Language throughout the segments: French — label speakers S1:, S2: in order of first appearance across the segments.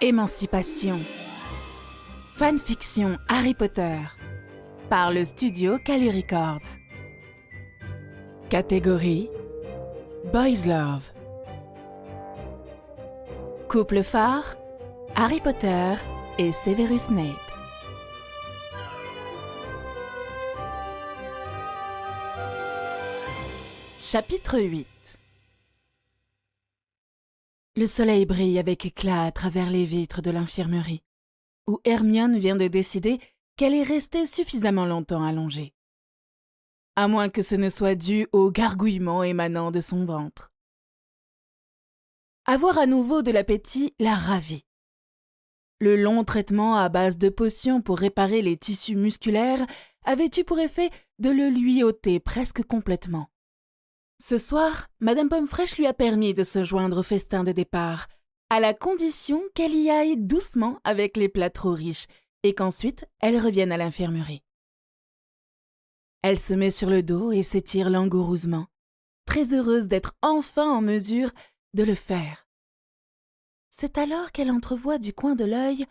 S1: Émancipation. Fanfiction Harry Potter. Par le studio Calu Records. Catégorie Boys Love. Couple phare Harry Potter et Severus Snape. Chapitre 8. Le soleil brille avec éclat à travers les vitres de l'infirmerie, où Hermione vient de décider qu'elle est restée suffisamment longtemps allongée. À moins que ce ne soit dû au gargouillement émanant de son ventre. Avoir à nouveau de l'appétit la ravit. Le long traitement à base de potions pour réparer les tissus musculaires avait eu pour effet de le lui ôter presque complètement. Ce soir, Madame Pomme-Fraîche lui a permis de se joindre au festin de départ, à la condition qu'elle y aille doucement avec les plats trop riches et qu'ensuite elle revienne à l'infirmerie. Elle se met sur le dos et s'étire langoureusement, très heureuse d'être enfin en mesure de le faire. C'est alors qu'elle entrevoit du coin de l'œil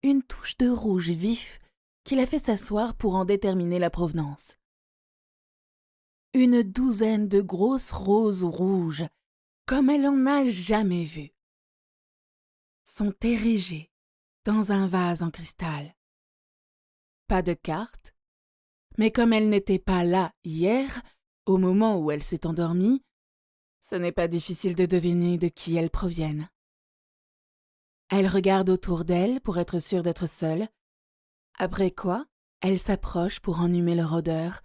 S1: une touche de rouge vif qui la fait s'asseoir pour en déterminer la provenance. Une douzaine de grosses roses rouges, comme elle en a jamais vu, sont érigées dans un vase en cristal. Pas de cartes, mais comme elle n'était pas là hier, au moment où elle s'est endormie, ce n'est pas difficile de deviner de qui elles proviennent. Elle regarde autour d'elle pour être sûre d'être seule, après quoi elle s'approche pour en humer leur odeur,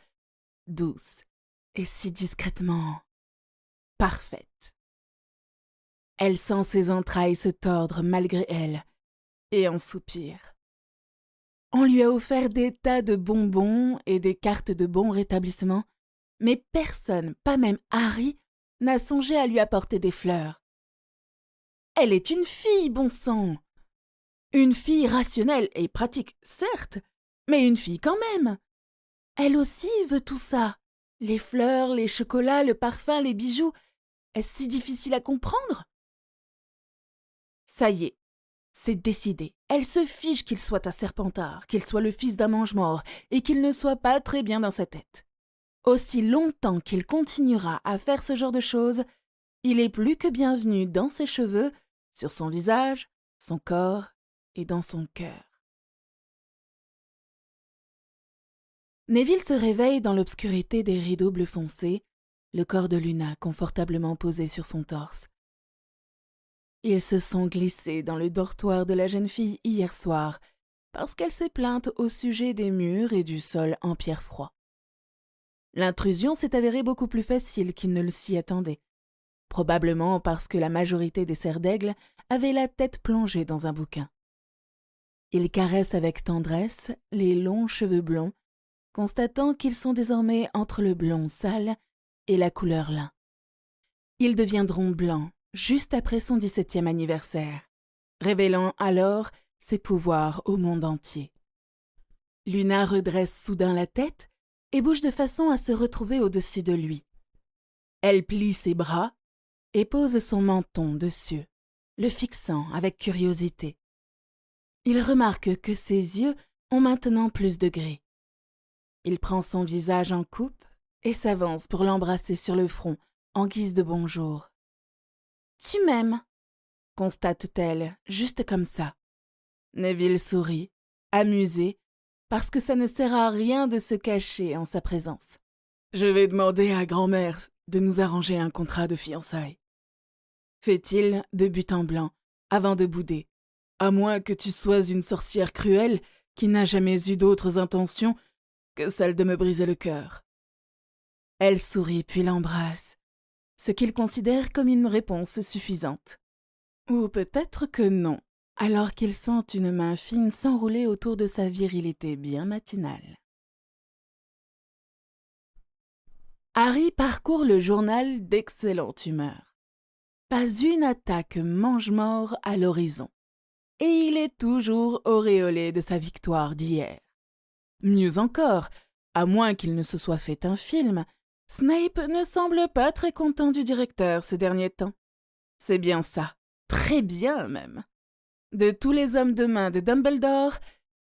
S1: douce et si discrètement parfaite. Elle sent ses entrailles se tordre malgré elle et en soupire. On lui a offert des tas de bonbons et des cartes de bon rétablissement, mais personne, pas même Harry, n'a songé à lui apporter des fleurs. Elle est une fille, bon sang! Une fille rationnelle et pratique, certes, mais une fille quand même. Elle aussi veut tout ça. Les fleurs, les chocolats, le parfum, les bijoux. Est-ce si difficile à comprendre? Ça y est, c'est décidé. Elle se fiche qu'il soit un Serpentard, qu'il soit le fils d'un mange-mort et qu'il ne soit pas très bien dans sa tête. Aussi longtemps qu'il continuera à faire ce genre de choses, il est plus que bienvenu dans ses cheveux, sur son visage, son corps et dans son cœur. Neville se réveille dans l'obscurité des rideaux bleu foncé, le corps de Luna confortablement posé sur son torse. Ils se sont glissés dans le dortoir de la jeune fille hier soir, parce qu'elle s'est plainte au sujet des murs et du sol en pierre froid. L'intrusion s'est avérée beaucoup plus facile qu'il ne le s'y attendait, probablement parce que la majorité des serres d'aigle avaient la tête plongée dans un bouquin. Il caresse avec tendresse les longs cheveux blonds, constatant qu'ils sont désormais entre le blond sale et la couleur lin. Ils deviendront blancs juste après son 17e anniversaire, révélant alors ses pouvoirs au monde entier. Luna redresse soudain la tête et bouge de façon à se retrouver au-dessus de lui. Elle plie ses bras et pose son menton dessus, le fixant avec curiosité. Il remarque que ses yeux ont maintenant plus de gris. Il prend son visage en coupe et s'avance pour l'embrasser sur le front en guise de bonjour. « Tu m'aimes » constate-t-elle, juste comme ça. Neville sourit, amusé, parce que ça ne sert à rien de se cacher en sa présence. « Je vais demander à grand-mère de nous arranger un contrat de fiançailles. » fait-il de but en blanc, avant de bouder. « À moins que tu sois une sorcière cruelle qui n'a jamais eu d'autres intentions que celle de me briser le cœur. » Elle sourit puis l'embrasse, ce qu'il considère comme une réponse suffisante. Ou peut-être que non, alors qu'il sent une main fine s'enrouler autour de sa virilité bien matinale. Harry parcourt le journal d'excellente humeur. Pas une attaque mange-mort à l'horizon. Et il est toujours auréolé de sa victoire d'hier. Mieux encore, à moins qu'il ne se soit fait un film, Snape ne semble pas très content du directeur ces derniers temps. C'est bien ça, très bien même. De tous les hommes de main de Dumbledore,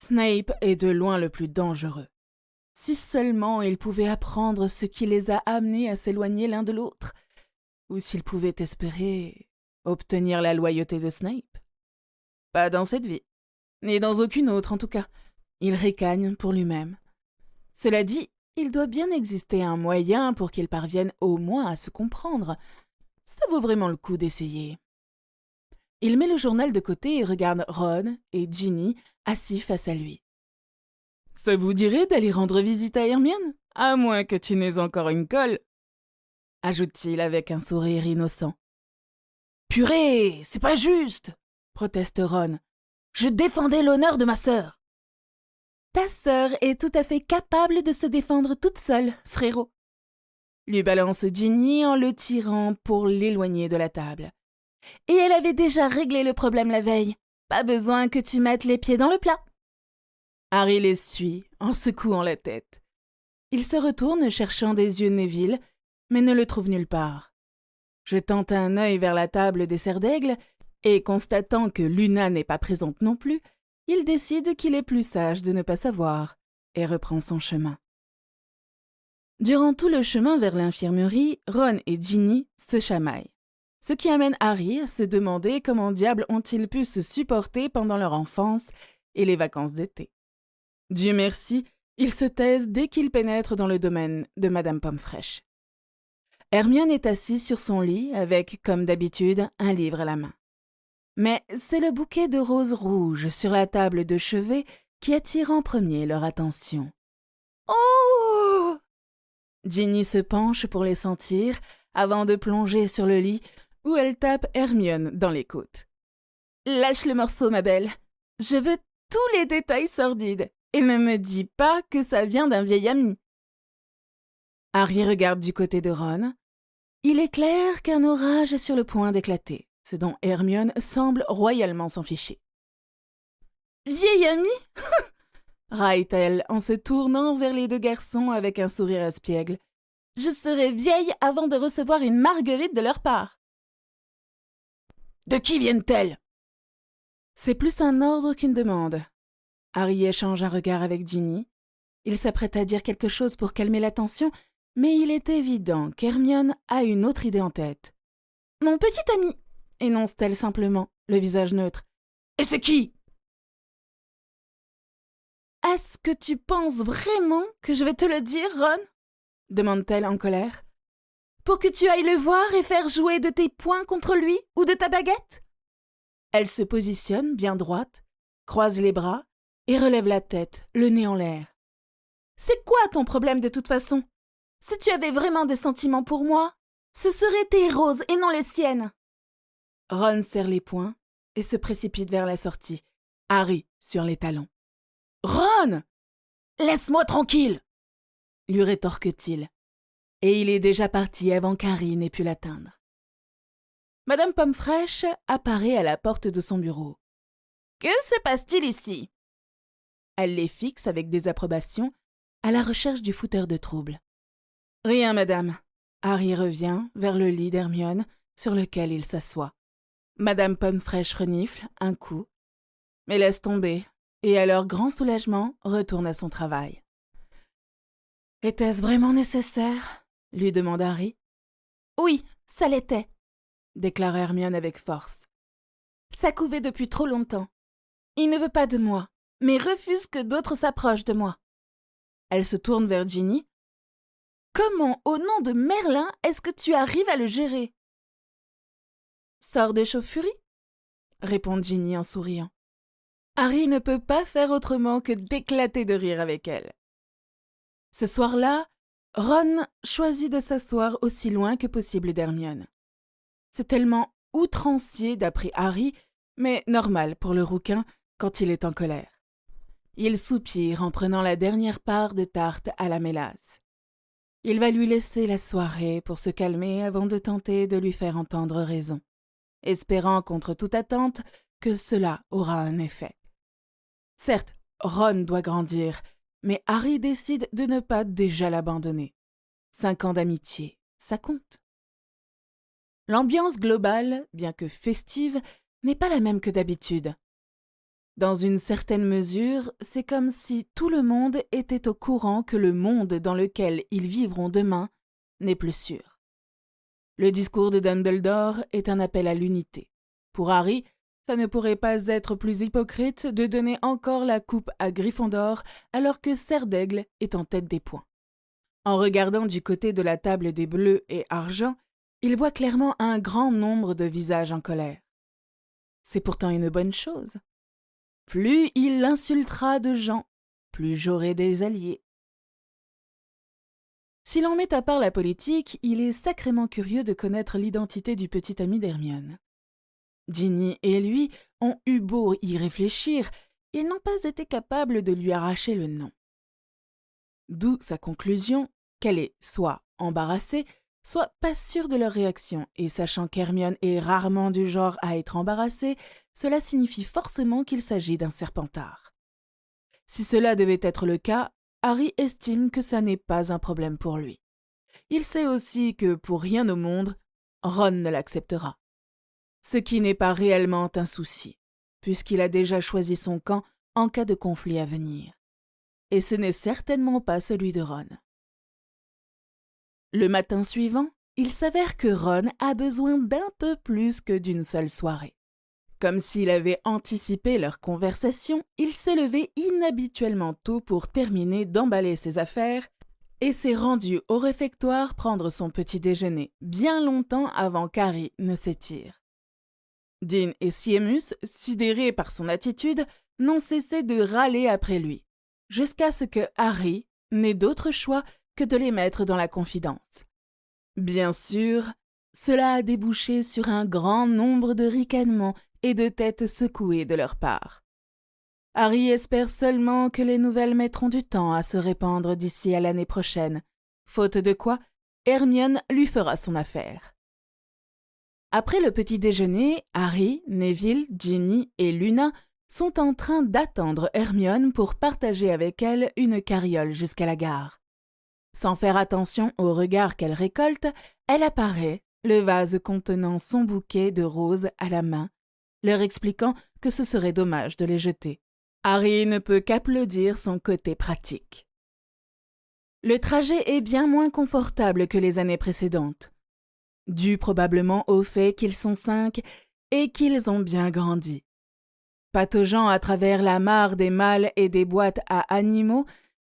S1: Snape est de loin le plus dangereux. Si seulement il pouvait apprendre ce qui les a amenés à s'éloigner l'un de l'autre, ou s'il pouvait espérer obtenir la loyauté de Snape. Pas dans cette vie, ni dans aucune autre en tout cas. Il ricagne pour lui-même. Cela dit, il doit bien exister un moyen pour qu'ils parviennent au moins à se comprendre. Ça vaut vraiment le coup d'essayer. Il met le journal de côté et regarde Ron et Ginny assis face à lui. « Ça vous dirait d'aller rendre visite à Hermione, à moins que tu n'aies encore une colle ?» ajoute-t-il avec un sourire innocent. « Purée, c'est pas juste !» proteste Ron. « Je défendais l'honneur de ma sœur. » « Ta sœur est tout à fait capable de se défendre toute seule, frérot. » lui balance Ginny en le tirant pour l'éloigner de la table. « Et elle avait déjà réglé le problème la veille. Pas besoin que tu mettes les pieds dans le plat. » Harry les suit en secouant la tête. Il se retourne cherchant des yeux Neville, mais ne le trouve nulle part. Jetant un œil vers la table des serres d'aigle et constatant que Luna n'est pas présente non plus, il décide qu'il est plus sage de ne pas savoir et reprend son chemin. Durant tout le chemin vers l'infirmerie, Ron et Ginny se chamaillent, ce qui amène Harry à se demander comment diable ont-ils pu se supporter pendant leur enfance et les vacances d'été. Dieu merci, ils se taisent dès qu'ils pénètrent dans le domaine de Madame Pomme-Fraîche. Hermione est assise sur son lit avec, comme d'habitude, un livre à la main. Mais c'est le bouquet de roses rouges sur la table de chevet qui attire en premier leur attention. « Oh !» Ginny se penche pour les sentir avant de plonger sur le lit où elle tape Hermione dans les côtes. « Lâche le morceau, ma belle. Je veux tous les détails sordides et ne me dis pas que ça vient d'un vieil ami. » Harry regarde du côté de Ron. Il est clair qu'un orage est sur le point d'éclater, ce dont Hermione semble royalement s'en ficher. « Vieil ami ?» raille-t-elle en se tournant vers les deux garçons avec un sourire espiègle. « Je serai vieille avant de recevoir une marguerite de leur part. »« De qui viennent-elles ?» C'est plus un ordre qu'une demande. Harry échange un regard avec Ginny. Il s'apprête à dire quelque chose pour calmer la tension, mais il est évident qu'Hermione a une autre idée en tête. « Mon petit ami !» énonce-t-elle simplement, le visage neutre. « Et c'est qui ?» « Est-ce que tu penses vraiment que je vais te le dire, Ron ?» demande-t-elle en colère. « Pour que tu ailles le voir et faire jouer de tes poings contre lui ou de ta baguette ?» Elle se positionne bien droite, croise les bras et relève la tête, le nez en l'air. « C'est quoi ton problème de toute façon ? Si tu avais vraiment des sentiments pour moi, ce seraient tes roses et non les siennes. » Ron serre les poings et se précipite vers la sortie, Harry sur les talons. « Ron ! Laisse-moi tranquille !» lui rétorque-t-il. Et il est déjà parti avant qu'Harry n'ait pu l'atteindre. Madame Pomme-Fraîche apparaît à la porte de son bureau. « Que se passe-t-il ici ?» Elle les fixe avec désapprobation, à la recherche du fouteur de trouble. « Rien, madame. » Harry revient vers le lit d'Hermione, sur lequel il s'assoit. Madame Pomme-Fraîche renifle un coup, mais laisse tomber, et à leur grand soulagement, retourne à son travail. « Était-ce vraiment nécessaire ?» lui demande Harry. « Oui, ça l'était, » déclare Hermione avec force. « Ça couvait depuis trop longtemps. Il ne veut pas de moi, mais refuse que d'autres s'approchent de moi. » Elle se tourne vers Ginny. « Comment, au nom de Merlin, est-ce que tu arrives à le gérer ?»« Sors des chauves-furies » répond Ginny en souriant. Harry ne peut pas faire autrement que d'éclater de rire avec elle. Ce soir-là, Ron choisit de s'asseoir aussi loin que possible d'Hermione. C'est tellement outrancier d'après Harry, mais normal pour le rouquin quand il est en colère. Il soupire en prenant la dernière part de tarte à la mélasse. Il va lui laisser la soirée pour se calmer avant de tenter de lui faire entendre raison, espérant contre toute attente que cela aura un effet. Certes, Ron doit grandir, mais Harry décide de ne pas déjà l'abandonner. 5 ans d'amitié, ça compte. L'ambiance globale, bien que festive, n'est pas la même que d'habitude. Dans une certaine mesure, c'est comme si tout le monde était au courant que le monde dans lequel ils vivront demain n'est plus sûr. Le discours de Dumbledore est un appel à l'unité. Pour Harry, ça ne pourrait pas être plus hypocrite de donner encore la coupe à Gryffondor alors que Serdaigle est en tête des points. En regardant du côté de la table des bleus et argent, il voit clairement un grand nombre de visages en colère. C'est pourtant une bonne chose. Plus il insultera de gens, plus j'aurai des alliés. Si l'on met à part la politique, il est sacrément curieux de connaître l'identité du petit ami d'Hermione. Ginny et lui ont eu beau y réfléchir, ils n'ont pas été capables de lui arracher le nom. D'où sa conclusion qu'elle est soit embarrassée, soit pas sûre de leur réaction, et sachant qu'Hermione est rarement du genre à être embarrassée, cela signifie forcément qu'il s'agit d'un Serpentard. Si cela devait être le cas, Harry estime que ça n'est pas un problème pour lui. Il sait aussi que, pour rien au monde, Ron ne l'acceptera. Ce qui n'est pas réellement un souci, puisqu'il a déjà choisi son camp en cas de conflit à venir. Et ce n'est certainement pas celui de Ron. Le matin suivant, il s'avère que Ron a besoin d'un peu plus que d'une seule soirée. Comme s'il avait anticipé leur conversation, il s'est levé inhabituellement tôt pour terminer d'emballer ses affaires et s'est rendu au réfectoire prendre son petit déjeuner bien longtemps avant qu'Harry ne s'étire. Dean et Seamus, sidérés par son attitude, n'ont cessé de râler après lui, jusqu'à ce que Harry n'ait d'autre choix que de les mettre dans la confidence. Bien sûr, cela a débouché sur un grand nombre de ricanements et de têtes secouées de leur part. Harry espère seulement que les nouvelles mettront du temps à se répandre d'ici à l'année prochaine, faute de quoi Hermione lui fera son affaire. Après le petit déjeuner, Harry, Neville, Ginny et Luna sont en train d'attendre Hermione pour partager avec elle une carriole jusqu'à la gare. Sans faire attention au regard qu'elle récolte, elle apparaît, le vase contenant son bouquet de roses à la main, leur expliquant que ce serait dommage de les jeter. Harry ne peut qu'applaudir son côté pratique. Le trajet est bien moins confortable que les années précédentes, dû probablement au fait qu'ils sont 5 et qu'ils ont bien grandi. Pataugeant à travers la mare des malles et des boîtes à animaux,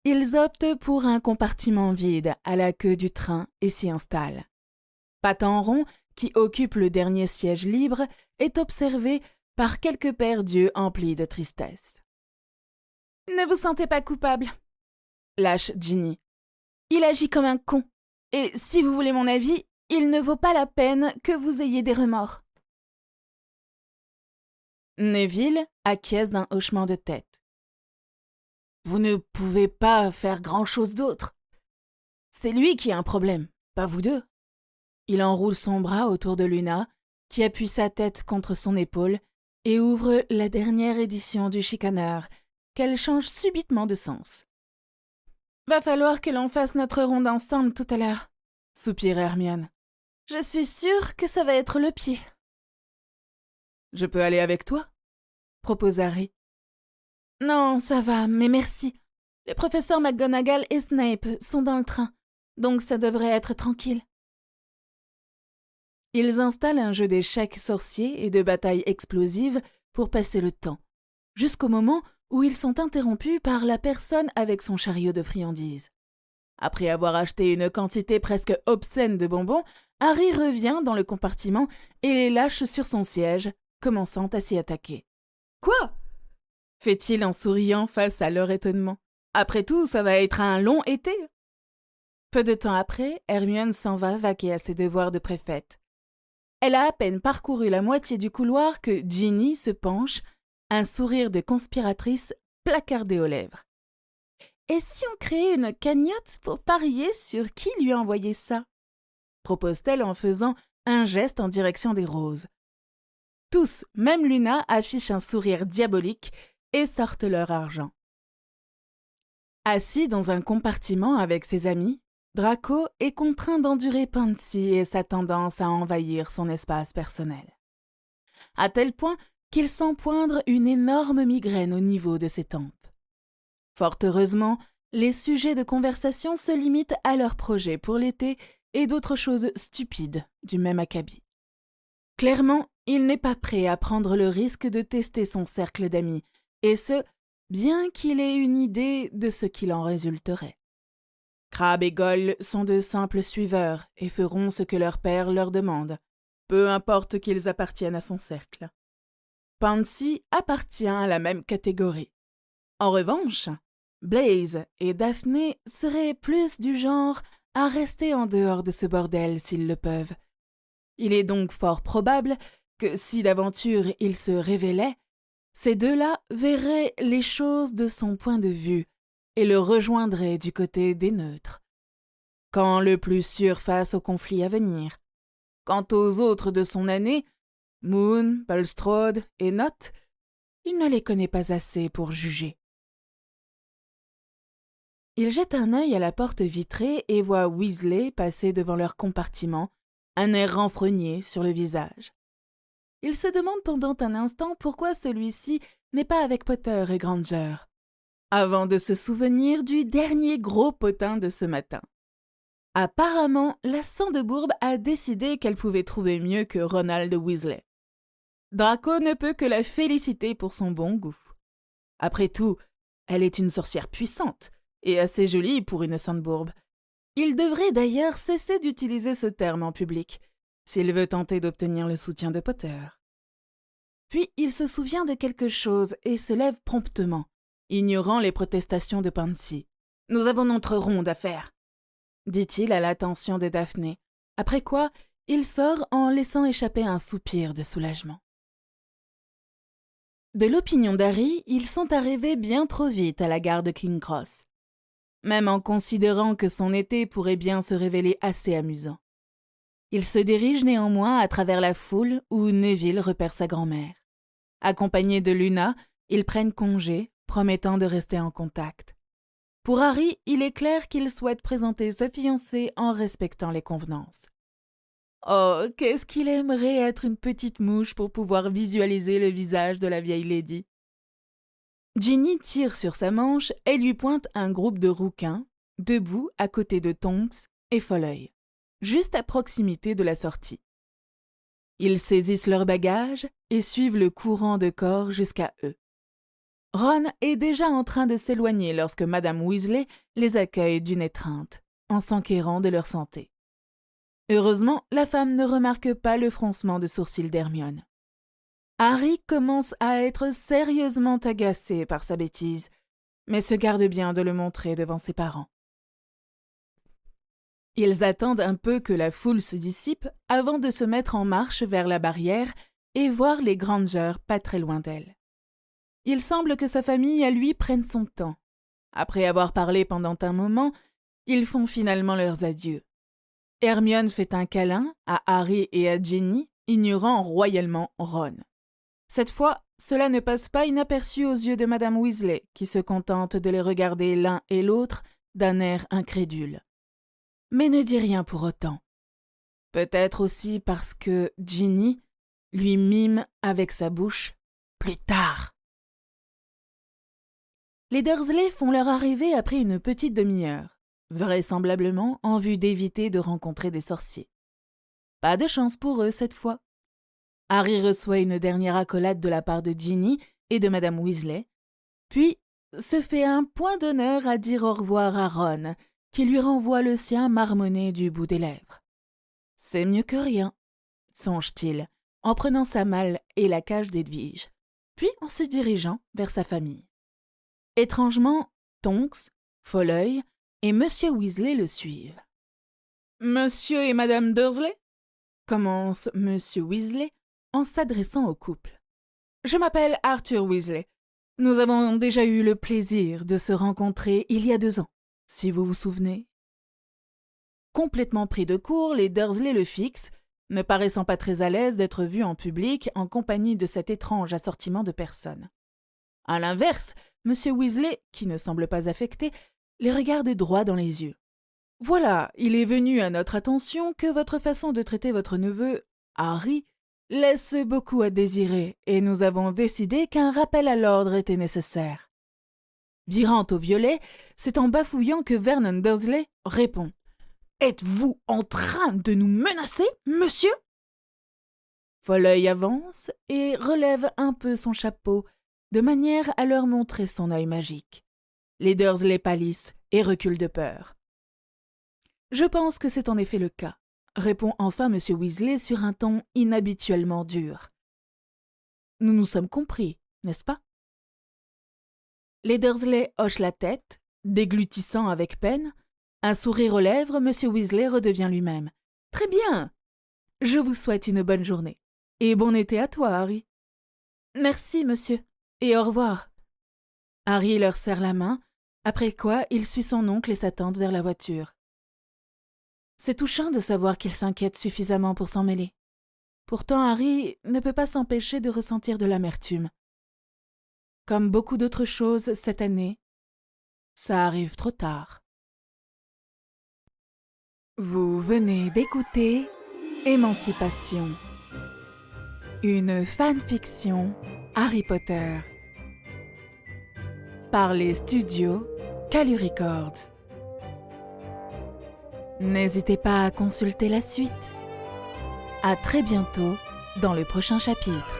S1: ils optent pour un compartiment vide à la queue du train et s'y installent. Patenron, qui occupe le dernier siège libre, est observé par quelques pères d'yeux emplis de tristesse. « Ne vous sentez pas coupable ?» lâche Ginny. « Il agit comme un con, et si vous voulez mon avis, il ne vaut pas la peine que vous ayez des remords. » Neville acquiesce d'un hochement de tête. « Vous ne pouvez pas faire grand-chose d'autre. C'est lui qui a un problème, pas vous deux. » Il enroule son bras autour de Luna, qui appuie sa tête contre son épaule et ouvre la dernière édition du Chicaneur, qu'elle change subitement de sens. « Va falloir que l'on fasse notre ronde ensemble tout à l'heure, » soupire Hermione. « Je suis sûre que ça va être le pied. »« Je peux aller avec toi ?» propose Harry. « Non, ça va, mais merci. Les professeurs McGonagall et Snape sont dans le train, donc ça devrait être tranquille. » Ils installent un jeu d'échecs sorciers et de batailles explosives pour passer le temps, jusqu'au moment où ils sont interrompus par la personne avec son chariot de friandises. Après avoir acheté une quantité presque obscène de bonbons, Harry revient dans le compartiment et les lâche sur son siège, commençant à s'y attaquer. « Quoi ?» fait-il en souriant face à leur étonnement. « Après tout, ça va être un long été. » Peu de temps après, Hermione s'en va vaquer à ses devoirs de préfète. Elle a à peine parcouru la moitié du couloir que Ginny se penche, un sourire de conspiratrice placardé aux lèvres. « Et si on créait une cagnotte pour parier sur qui lui a envoyé ça ?» propose-t-elle en faisant un geste en direction des roses. Tous, même Luna, affichent un sourire diabolique et sortent leur argent. Assis dans un compartiment avec ses amis, Draco est contraint d'endurer Pansy et sa tendance à envahir son espace personnel. À tel point qu'il sent poindre une énorme migraine au niveau de ses tempes. Fort heureusement, les sujets de conversation se limitent à leurs projets pour l'été et d'autres choses stupides du même acabit. Clairement, il n'est pas prêt à prendre le risque de tester son cercle d'amis, et ce, bien qu'il ait une idée de ce qu'il en résulterait. Crabbe et Goyle sont de simples suiveurs et feront ce que leur père leur demande, peu importe qu'ils appartiennent à son cercle. Pansy appartient à la même catégorie. En revanche, Blaze et Daphné seraient plus du genre à rester en dehors de ce bordel s'ils le peuvent. Il est donc fort probable que si d'aventure il se révélait, ces deux-là verraient les choses de son point de vue et le rejoindraient du côté des neutres. Quand le plus sûr face au conflit à venir. Quant aux autres de son année, Moon, Bulstrode et Not, il ne les connaît pas assez pour juger. Il jette un œil à la porte vitrée et voit Weasley passer devant leur compartiment, un air renfrogné sur le visage. Il se demande pendant un instant pourquoi celui-ci n'est pas avec Potter et Granger, avant de se souvenir du dernier gros potin de ce matin. Apparemment, la Sang-de-Bourbe a décidé qu'elle pouvait trouver mieux que Ronald Weasley. Draco ne peut que la féliciter pour son bon goût. Après tout, elle est une sorcière puissante et assez jolie pour une Sang-de-Bourbe. Il devrait d'ailleurs cesser d'utiliser ce terme en public, s'il veut tenter d'obtenir le soutien de Potter. Puis il se souvient de quelque chose et se lève promptement, ignorant les protestations de Pansy. « Nous avons notre ronde à faire », dit-il à l'attention de Daphné, après quoi il sort en laissant échapper un soupir de soulagement. De l'opinion d'Harry, ils sont arrivés bien trop vite à la gare de King's Cross, même en considérant que son été pourrait bien se révéler assez amusant. Ils se dirigent néanmoins à travers la foule où Neville repère sa grand-mère. Accompagnés de Luna, ils prennent congé, promettant de rester en contact. Pour Harry, il est clair qu'il souhaite présenter sa fiancée en respectant les convenances. Oh, qu'est-ce qu'il aimerait être une petite mouche pour pouvoir visualiser le visage de la vieille lady. Ginny tire sur sa manche et lui pointe un groupe de rouquins, debout à côté de Tonks et Folleuil, juste à proximité de la sortie. Ils saisissent leurs bagages et suivent le courant de corps jusqu'à eux. Ron est déjà en train de s'éloigner lorsque Madame Weasley les accueille d'une étreinte, en s'enquérant de leur santé. Heureusement, la femme ne remarque pas le froncement de sourcils d'Hermione. Harry commence à être sérieusement agacé par sa bêtise, mais se garde bien de le montrer devant ses parents. Ils attendent un peu que la foule se dissipe avant de se mettre en marche vers la barrière et voir les Granger pas très loin d'elle. Il semble que sa famille à lui prenne son temps. Après avoir parlé pendant un moment, ils font finalement leurs adieux. Hermione fait un câlin à Harry et à Ginny, ignorant royalement Ron. Cette fois, cela ne passe pas inaperçu aux yeux de Madame Weasley, qui se contente de les regarder l'un et l'autre d'un air incrédule. Mais ne dit rien pour autant. Peut-être aussi parce que Ginny lui mime avec sa bouche « plus tard ». Les Dursley font leur arrivée après une petite demi-heure, vraisemblablement en vue d'éviter de rencontrer des sorciers. Pas de chance pour eux cette fois. Harry reçoit une dernière accolade de la part de Ginny et de Madame Weasley, puis se fait un point d'honneur à dire au revoir à Ron, qui lui renvoie le sien marmonné du bout des lèvres. « C'est mieux que rien », songe-t-il, en prenant sa malle et la cage d'Edwige, puis en se dirigeant vers sa famille. Étrangement, Tonks, Folleuil et Monsieur Weasley le suivent. « Monsieur et Madame Dursley ?» commence Monsieur Weasley en s'adressant au couple. « Je m'appelle Arthur Weasley. Nous avons déjà eu le plaisir de se rencontrer il y a 2 ans, si vous vous souvenez. » Complètement pris de court, les Dursley le fixent, ne paraissant pas très à l'aise d'être vus en public en compagnie de cet étrange assortiment de personnes. À l'inverse, Monsieur Weasley, qui ne semble pas affecté, les regarde droit dans les yeux. « Voilà, il est venu à notre attention que votre façon de traiter votre neveu, Harry, laisse beaucoup à désirer et nous avons décidé qu'un rappel à l'ordre était nécessaire. Virant au violet, c'est en bafouillant que Vernon Dursley répond « Êtes-vous en train de nous menacer, monsieur ?» Folleuil avance et relève un peu son chapeau, de manière à leur montrer son œil magique. Les Dursley pâlissent et reculent de peur. « Je pense que c'est en effet le cas, » répond enfin M. Weasley sur un ton inhabituellement dur. « Nous nous sommes compris, n'est-ce pas ?» Les Dursley hochent la tête, déglutissant avec peine. Un sourire aux lèvres, M. Weasley redevient lui-même. « Très bien. Je vous souhaite une bonne journée. Et bon été à toi, Harry. »« Merci, monsieur, et au revoir. » Harry leur serre la main, après quoi il suit son oncle et sa tante vers la voiture. C'est touchant de savoir qu'il s'inquiète suffisamment pour s'en mêler. Pourtant, Harry ne peut pas s'empêcher de ressentir de l'amertume. Comme beaucoup d'autres choses cette année, ça arrive trop tard. Vous venez d'écouter Émancipation, une fanfiction Harry Potter, par les studios Calu Records. N'hésitez pas à consulter la suite. À très bientôt dans le prochain chapitre.